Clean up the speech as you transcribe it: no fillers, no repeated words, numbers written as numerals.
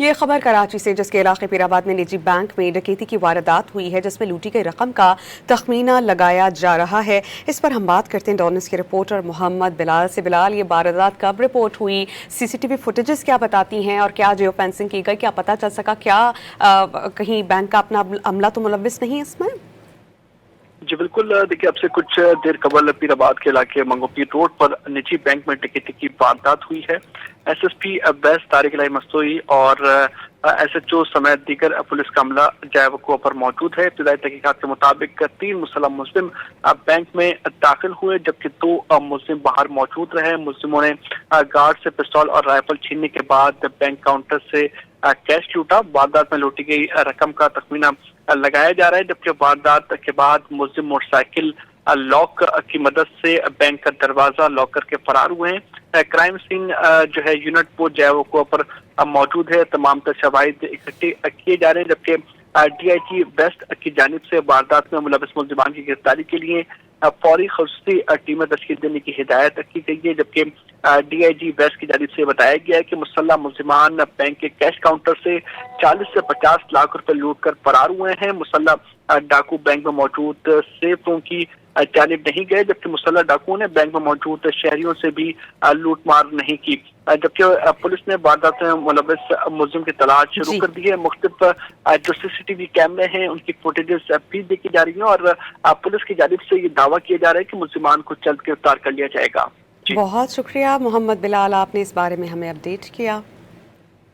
یہ خبر کراچی سے، جس کے علاقے پیرآباد میں نجی بینک میں ڈکیتی کی واردات ہوئی ہے، جس میں لوٹی گئی رقم کا تخمینہ لگایا جا رہا ہے۔ اس پر ہم بات کرتے ہیں ڈونس کے رپورٹر محمد بلال سے۔ بلال، یہ واردات کب رپورٹ ہوئی؟ سی سی ٹی وی فوٹیجز کیا بتاتی ہیں اور کیا جیو فینسنگ کی گئی؟ کیا پتہ چل سکا کیا کہیں بینک کا اپنا عملہ تو ملوث نہیں ہے اس میں؟ جی بالکل، دیکھیے اب سے کچھ دیر قبل پیرآباد کے علاقے منگو پیر روڈ پر نجی بینک میں ڈکیتی کی واردات ہوئی ہے۔ ایس ایس پی بیس طارق الہی مستوئی اور ایس ایچ او سمیت دیگر پولیس کا عملہ جائے وقوع پر موجود ہے۔ ابتدائی تحقیقات کے مطابق 3 مسلح ملزم بینک میں داخل ہوئے، جبکہ 2 ملزم باہر موجود رہے۔ ملزموں نے گارڈ سے پستول اور رائفل چھیننے کے بعد بینک کاؤنٹر سے کیش لوٹا۔ واردات میں لوٹی گئی رقم کا تخمینہ لگایا جا رہا ہے، جبکہ واردات کے بعد ملزم موٹر سائیکل لاک کی مدد سے بینک کا دروازہ لاک کر کے فرار ہوئے ہیں۔ کرائم سین جو ہے یونٹ وہ جائے وقوع پر موجود ہے۔ تمام تر شواہد اکٹھے کیے جا رہے ہیں، جبکہ ڈی آئی جی ویسٹ کی جانب سے واردات میں ملوث ملزمان کی گرفتاری کے لیے فوری خصوصی ٹیمیں تشکیل دینے کی ہدایت کی گئی ہے، جبکہ ڈی آئی جی ویسٹ کی جانب سے بتایا گیا ہے کہ مسلح ملزمان بینک کے کیش کاؤنٹر سے 40 سے 50 لاکھ روپے لوٹ کر فرار ہوئے ہیں۔ مسلح ڈاکو بینک میں موجود سیفوں کی جانب نہیں گئے، جبکہ مسلح ڈاکوؤں نے بینک میں موجود شہریوں سے بھی لوٹ مار نہیں کی، جبکہ پولیس نے واردات میں ملوث ملزم کی تلاش شروع کر دی ہے۔ مختلف جو سی سی ٹی وی کیمرے ہیں ان کی فوٹیجز بھی دیکھی جا رہی ہیں اور پولیس کی جانب سے یہ دعویٰ کیا جا رہا ہے کہ ملزمان کو جلد گرفتار کر لیا جائے گا۔ بہت شکریہ محمد بلال، آپ نے اس بارے میں ہمیں اپڈیٹ کیا۔